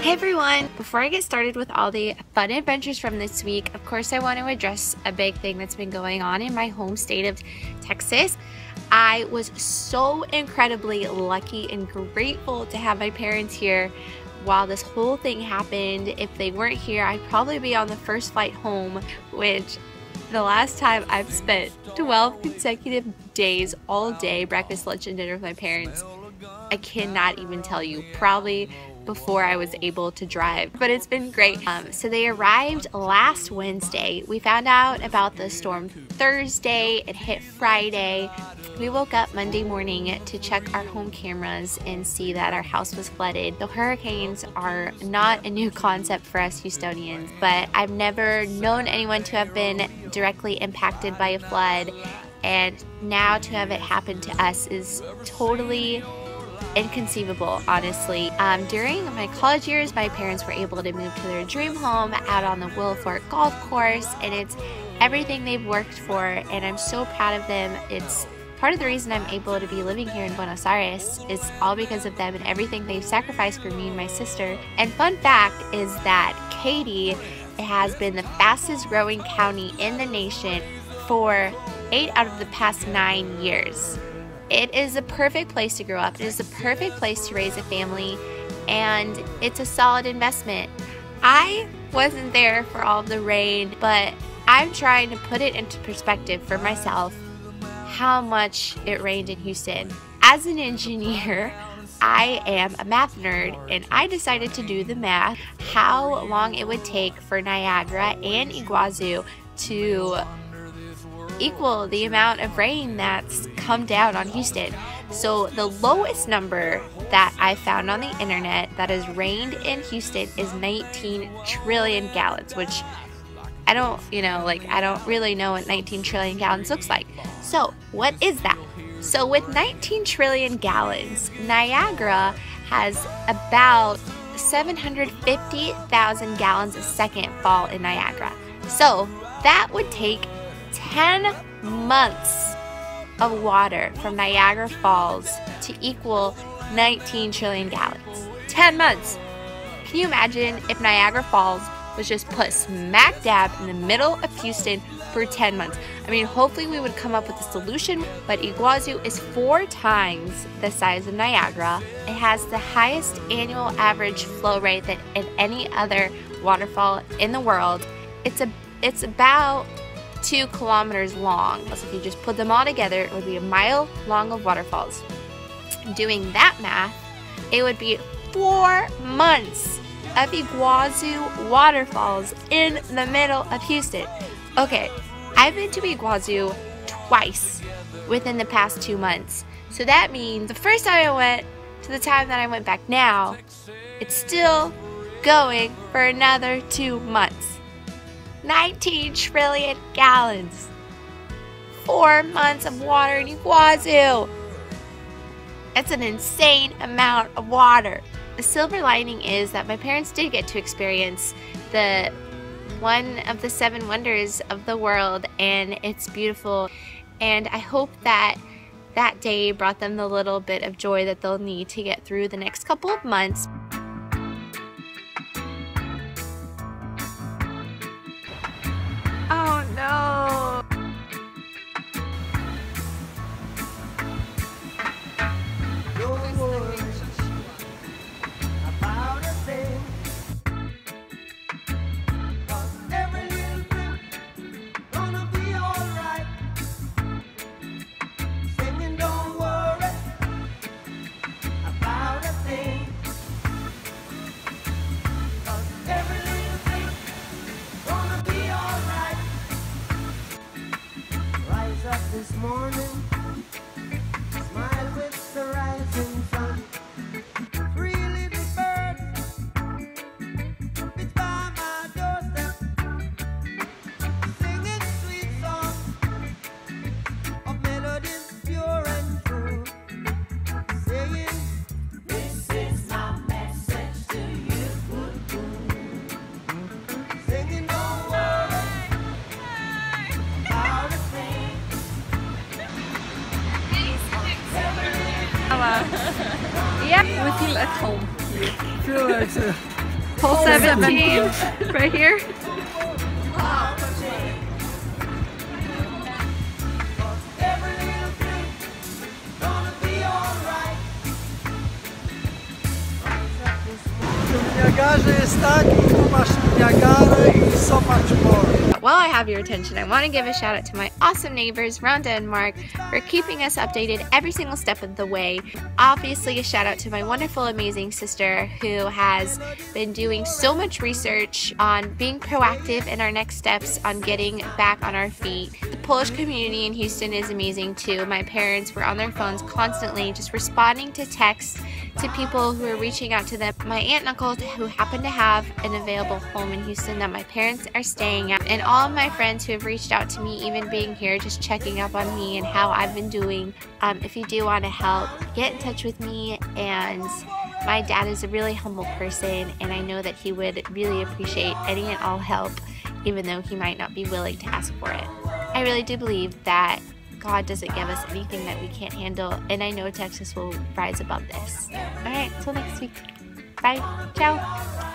Hey everyone! Before I get started with all the fun adventures from this week, of course I want to address a big thing that's been going on in my home state of Texas. I was so incredibly lucky and grateful to have my parents here while this whole thing happened. If they weren't here, I'd probably be on the first flight home, which the last time I've spent 12 consecutive days all day, breakfast, lunch, and dinner with my parents. I cannot even tell you. Probably before I was able to drive, but it's been great. So they arrived last Wednesday. We found out about the storm Thursday. It hit Friday. We woke up Monday morning to check our home cameras and see that our house was flooded. The hurricanes are not a new concept for us Houstonians, but I've never known anyone to have been directly impacted by a flood, and now to have it happen to us is totally inconceivable, honestly. During my college years, my parents were able to move to their dream home out on the Willow Fork Golf Course, and it's everything they've worked for, and I'm so proud of them. It's part of the reason I'm able to be living here in Buenos Aires is all because of them and everything they've sacrificed for me and my sister. And fun fact is that Katy has been the fastest growing county in the nation for 8 out of the past 9 years. It is a perfect place to grow up. It is a perfect place to raise a family, and it's a solid investment. I wasn't there for all of the rain, but I'm trying to put it into perspective for myself how much it rained in Houston. As an engineer, I am a math nerd, and I decided to do the math how long it would take for Niagara and Iguazu to equal the amount of rain that's come down on Houston. So the lowest number that I found on the internet that has rained in Houston is 19 trillion gallons, which I don't really know what 19 trillion gallons looks like. So what is that? So with 19 trillion gallons, Niagara has about 750,000 gallons a second fall in Niagara. So that would take 10 months of water from Niagara Falls to equal 19 trillion gallons. 10 months! Can you imagine if Niagara Falls was just put smack dab in the middle of Houston for 10 months? I mean, hopefully we would come up with a solution, but Iguazu is 4 times the size of Niagara. It has the highest annual average flow rate than any other waterfall in the world. It's about 2 kilometers long. So if you just put them all together, it would be a mile long of waterfalls. Doing that math, it would be 4 months of Iguazu waterfalls in the middle of Houston. Okay, I've been to Iguazu twice within the past 2 months. So that means the first time I went to the time that I went back now, it's still going for another 2 months. 19 trillion gallons. 4 months of water in Iguazu. That's an insane amount of water. The silver lining is that my parents did get to experience one of the 7 wonders of the world, and it's beautiful. And I hope that that day brought them the little bit of joy that they'll need to get through the next couple of months. Oh no! This morning, smile with the rising sun. Three little birds, it's by my doorstep, singing sweet songs of melodies pure and true, saying, this is my message to you. Singing, don't worry about a thing. Yeah, we feel at home here. Feel like Hole 17 right here. Every little thing gonna be alright. W Niagarze jest tak i tu masz Niagarę i so much more. While I have your attention, I want to give a shout out to my awesome neighbors, Rhonda and Mark, for keeping us updated every single step of the way. Obviously, a shout out to my wonderful, amazing sister who has been doing so much research on being proactive in our next steps on getting back on our feet. The Polish community in Houston is amazing too. My parents were on their phones constantly, just responding to texts to people who are reaching out to them. My aunt and uncle who happen to have an available home in Houston that my parents are staying at, and all of my friends who have reached out to me, even being here, just checking up on me and how I've been doing. If you do want to help, get in touch with me. And my dad is a really humble person, and I know that he would really appreciate any and all help, even though he might not be willing to ask for it. I really do believe that God doesn't give us anything that we can't handle, and I know Texas will rise above this. Alright, till next week. Bye. Ciao.